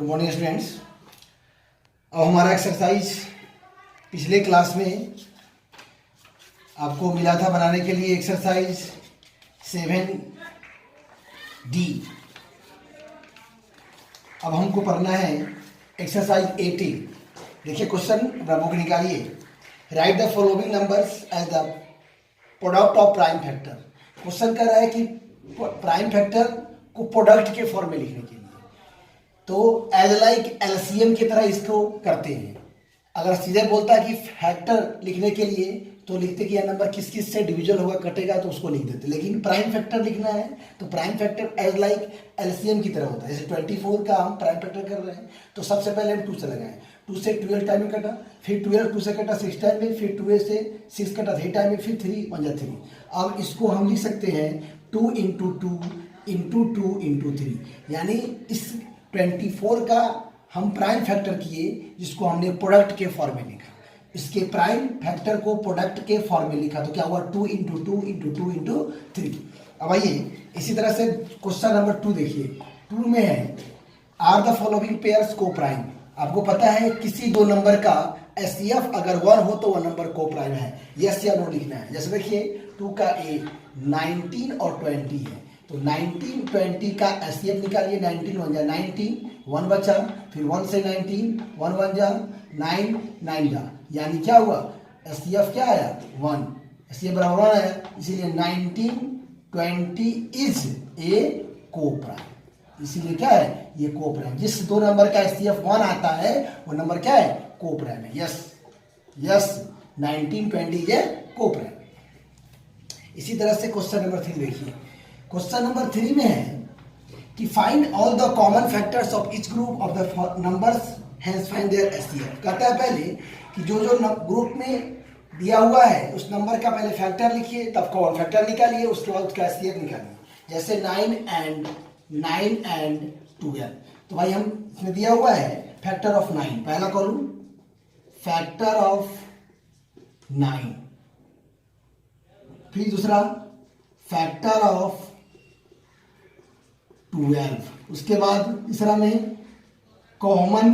Good morning students. अब हमारा exercise पिछले क्लास में आपको मिला था बनाने के लिए एक्सरसाइज 7D। अब हमको पढ़ना है एक्सरसाइज 80। देखिए क्वेश्चन बुक निकालिए। Write the following numbers as the product of prime factor. Question कर रहा है कि प्राइम फैक्टर को प्रोडक्ट के फॉर्म में लिखने के लिए तो एज लाइक एलसीएम की तरह इसको करते हैं। अगर सीधे बोलता है कि फैक्टर लिखने के लिए तो लिखते कि यह नंबर किस किस से डिविजन होगा कटेगा तो उसको लिख देते, लेकिन प्राइम फैक्टर लिखना है तो prime factor as like LCM की तरह होता है। जैसे 24 का हम प्राइम फैक्टर कर रहे हैं तो सबसे पहले हम 2 से लगाएं, 2 से 12 टाइम में कटा, फिर 12 2 से कटा 6 टाइम में, फिर 2 से 6 कटा 3 टाइम में, फिर 3 1 जा 3। अब इसको हम लिख सकते हैं 2 इंटू 2 इंटू 2 इंटू 3, यानी इस 24 का हम प्राइम फैक्टर किए जिसको हमने प्रोडक्ट के फॉर्म में लिखा। इसके प्राइम फैक्टर को प्रोडक्ट के फॉर्म में लिखा तो क्या हुआ 2 इंटू 2 इंटू 2 इंटू 3। अब आइए इसी तरह से क्वेश्चन नंबर 2 देखिए। 2 में है आर द फॉलोइंग पेयर्स को प्राइम। आपको पता है किसी दो नंबर का एससीएफ अगर 1 हो तो वह नंबर को प्राइम है, यस या नो लिखना है। जैसे देखिए 2 का ए 19 और 20 है तो 19 20 का एससीएफ निकालिए। 19 1 जा 19, 1 बचा, फिर 1 से 19, 1 1 जा 9 9 जा, यानी क्या हुआ एससीएफ क्या आया 1, एससीएफ बराबर 1 आया। इसीलिए 19 20 इज ए को प्राइम। इसीलिए क्या है ये को प्राइम। जिस दो नंबर का एससीएफ 1 आता है वो नंबर क्या है को प्राइम है। यस यस 19 20 ये को प्राइम। इसी तरह से क्वेश्चन नंबर 3 देखिए। क्वेश्चन नंबर 3 में है कि find all the common factors of each group of the numbers hence find their HCF. कहता है पहले कि जो जो ग्रुप में दिया हुआ है उस नंबर का पहले फैक्टर लिखिए, तब कॉमन फैक्टर निकालिए, उसके बाद उसका एससीएफ निकालिए। जैसे 9 एंड 12 तो भाई हम इसमें दिया हुआ है फैक्टर ऑफ 9, पहला कॉलम फैक्टर ऑफ 9, फिर दूसरा फैक्टर ऑफ 12, उसके बाद तीसरा में कॉमन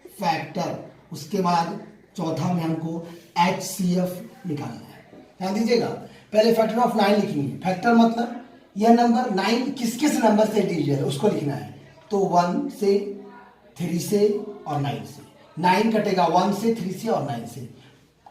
फैक्टर, उसके बाद चौथा में हमको एचसीएफ निकालना है। ध्यान दीजिएगा पहले फैक्टर ऑफ 9 लिखनी है। फैक्टर मतलब यह नंबर 9 किस किस नंबर से डिविजन है उसको लिखना है। तो 1 से 3 से और 9 से। 9 कटेगा 1 से 3 से और 9 से।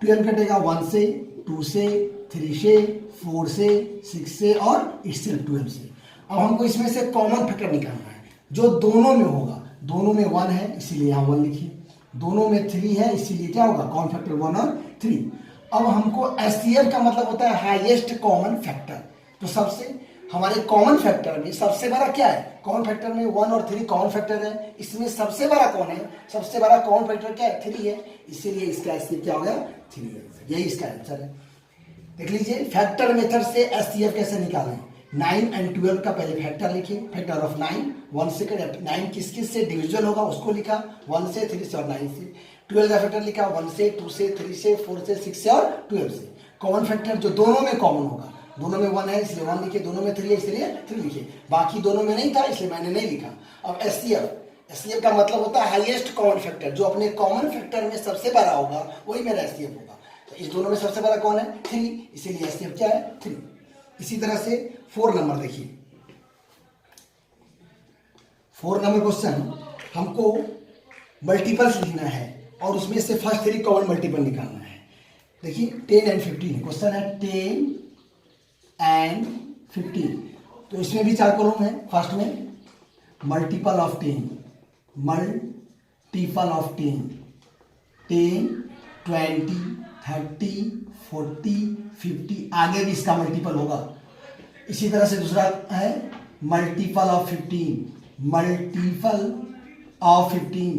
12 कटेगा 1 से 2 से 3 से 4 से 6 से और इससे 12 से। अब हमको इसमें से कॉमन फैक्टर निकालना है जो दोनों में होगा। दोनों में 1 है इसीलिए यहाँ 1 लिखिए, दोनों में 3 है इसीलिए क्या होगा कॉमन फैक्टर 1 और 3। अब हमको एचसीएफ का मतलब होता है हाईएस्ट कॉमन फैक्टर। तो सबसे हमारे कॉमन फैक्टर में सबसे बड़ा क्या है, कॉमन फैक्टर में 1 और 3 कॉमन फैक्टर है, इसमें सबसे बड़ा कौन है, सबसे बड़ा कॉमन फैक्टर क्या है 3 है, इसीलिए इसका एचसीएफ क्या हो गया 3 है। यही इसका आंसर है। देख लीजिए फैक्टर मेथड से एचसीएफ कैसे निकालें। 9 एंड 12 का पहले फैक्टर लिखिए, फैक्टर ऑफ 9 1 से 9 किस किस से डिविजन होगा उसको लिखा, 1 से 3 से और 9 से। 12 का फैक्टर लिखा 1 से 2 से 3 से 4 से 6 से और 12 से। कॉमन फैक्टर जो दोनों में कॉमन होगा, दोनों में 1 है इसलिए 1 लिखिए, दोनों में 3 है इसलिए 3 लिखिए, बाकी दोनों में नहीं था इसलिए मैंने नहीं लिखा। अब एचसीएफ का मतलब होता है हाईएस्ट कॉमन फैक्टर, जो अपने कॉमन फैक्टर में सबसे बड़ा होगा वही मेरा एचसीएफ होगा। तो इस दोनों में सबसे बड़ा कौन है 3, इसीलिए एचसीएफ क्या है 3। इसी तरह से 4 नंबर देखिए। 4 नंबर क्वेश्चन हमको मल्टीपल्स लिखना है और उसमें से फर्स्ट 3 कॉमन मल्टीपल निकालना है। देखिए 10 एंड 15 क्वेश्चन है 10 एंड 15। तो इसमें भी 4 कॉलम है। फर्स्ट में मल्टीपल ऑफ 10, मल्टीपल ऑफ 10 10 20 30 40 50, आगे भी इसका मल्टीपल होगा। इसी तरह से दूसरा है मल्टीपल ऑफ 15, मल्टीपल ऑफ 15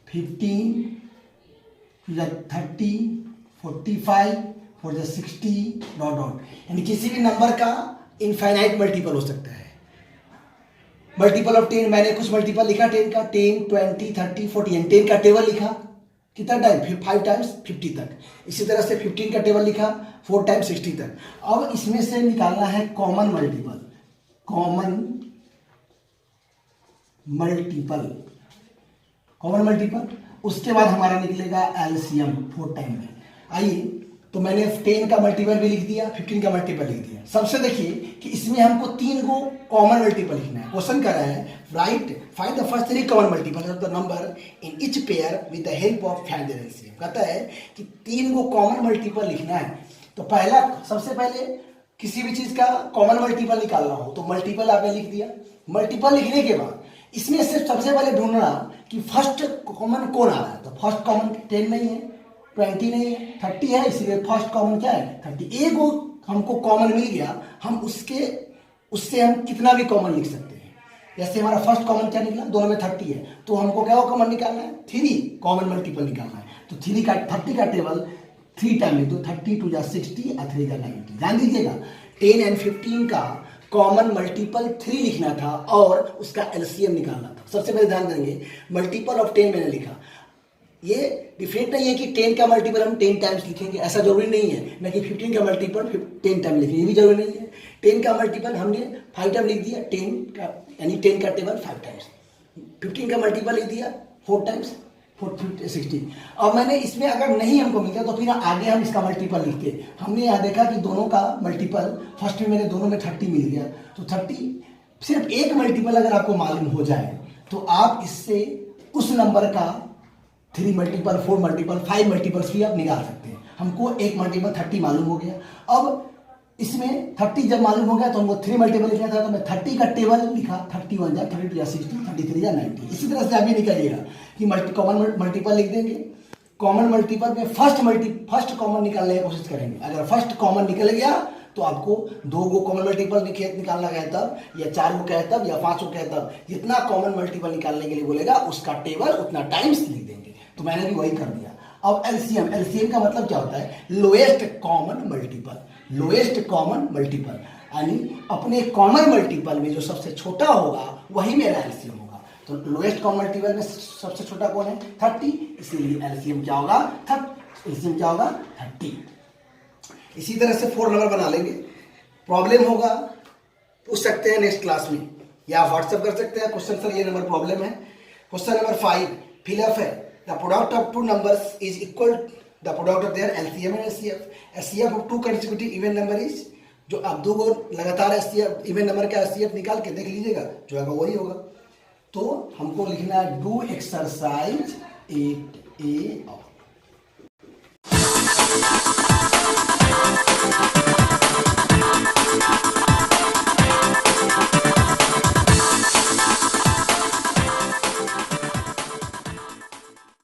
15 30 45 और 60 डॉट डॉट, यानी किसी भी नंबर का इनफाइनाइट मल्टीपल हो सकता है। मल्टीपल ऑफ 10 मैंने कुछ मल्टीपल लिखा 10 का, 10 20 30 40, 10 का टेबल लिखा कितना टाइम 5 टाइम्स 50 तक। इसी तरह से 15 का टेबल लिखा 4 टाइम्स 60 तक। अब इसमें से निकालना है common multiple, common multiple, common multiple, उसके बाद हमारा निकलेगा एलसीएम 4 टाइम में। आइए, तो मैंने 10 का मल्टीपल भी लिख दिया, 15 का मल्टीपल लिख दिया। सबसे देखिए कि इसमें हमको 3 को कॉमन मल्टीपल लिखना है। क्वेश्चन कर रहा है write find the first 3 common multiple of the number in each pair with the help of find their LCM. कहता है कि 3 को कॉमन मल्टीपल लिखना है। तो पहला, सबसे पहले किसी भी चीज का कॉमन मल्टीपल निकालना हो तो मल्टीपल आपने लिख दिया। मल्टीपल लिखने के बाद इसमें सिर्फ सबसे पहले ढूंढना कि फर्स्ट कॉमन कौन आ रहा है। तो फर्स्ट कॉमन 10 नहीं है, 20 नहीं है, 30 है, इसलिए फर्स्ट कॉमन क्या है 30। एक वो हमको कॉमन मिल गया, हम उससे हम कितना भी कॉमन लिख सकते हैं। जैसे हमारा फर्स्ट कॉमन क्या निकला, दोनों में 30 है, तो हमको क्या वो कॉमन निकालना है 3 कॉमन मल्टीपल निकालना है। तो 30 का टेबल 3 टाइम लिख दो, 30 2 जा 60 और 3 जा 90। ध्यान दीजिएगा 10 एंड 15 का कॉमन मल्टीपल 3 लिखना था और उसका एलसीएम निकालना था। सबसे पहले ध्यान देंगे मल्टीपल ऑफ 10 मैंने लिखा, ये डिफरेंट नहीं है कि 10 का मल्टीपल हम 10 टाइम्स लिखेंगे, ऐसा जरूरी नहीं है। ना कि 15 का मल्टीपल 10 टाइम लिखेंगे, ये भी जरूरी नहीं है। 10 का मल्टीपल हमने 5 टाइम लिख दिया, 10 का यानी 10 का टेबल 5 टाइम्स। 15 का मल्टीपल लिख दिया 4 टाइम्स, 60। अब मैंने इसमें अगर नहीं हमको मिलता तो फिर आगे हम इसका मल्टीपल लिखते। हमने यहाँ देखा कि दोनों का मल्टीपल फर्स्ट में मेरे दोनों में 30 मिल गया, तो 30 सिर्फ एक मल्टीपल अगर आपको मालूम हो जाए तो आप इससे उस नंबर का 3 मल्टीपल, 4 मल्टीपल, 5 मल्टीपल्स भी आप निकाल सकते हैं। हमको एक मल्टीपल 30 मालूम हो गया। अब इसमें 30 जब मालूम हो गया तो हमको 3 मल्टीपल लिखना था, तो मैं 30 का टेबल लिखा, 31 जा 32 जा 60, 33 जा 90। इसी तरह से आप ये निकालिएगा कि कॉमन मल्टीपल लिख देंगे। कॉमन मल्टीपल में फर्स्ट कॉमन निकालने की कोशिश करेंगे। अगर फर्स्ट कॉमन निकल गया तो आपको 2 को कॉमन मल्टीपल निकालना कहे तब, या 4 को कहे तब, या 5 को कहे तब, जितना कॉमन मल्टीपल निकालने के लिए बोलेगा उसका टेबल उतना टाइम्स लिख देंगे। तो मैंने भी वही कर दिया। अब एलसीएम का मतलब क्या होता है, lowest common multiple. Lowest common multiple यानी अपने कॉमन मल्टीपल में जो सबसे छोटा होगा वही मेरा एलसीएम होगा। तो लोएस्ट कॉमन मल्टीपल में सबसे छोटा कौन है 30, इसीलिए एलसीएम क्या होगा 30। इसी तरह से 4 नंबर बना लेंगे। प्रॉब्लम होगा पूछ सकते हैं नेक्स्ट क्लास में, या व्हाट्सएप कर सकते हैं क्वेश्चन सर ये नंबर प्रॉब्लम है। क्वेश्चन नंबर 5 फिलअप है। The product of 2 numbers is equal the product of their LCM and HCF. HCF of 2 consecutive even number is, जो आप 2 को लगातार एचसीएफ इवन नंबर का एचसीएफ निकाल के देख लीजिएगा, जो है वही होगा। तो हमको लिखना है डू एक्सरसाइज 8A।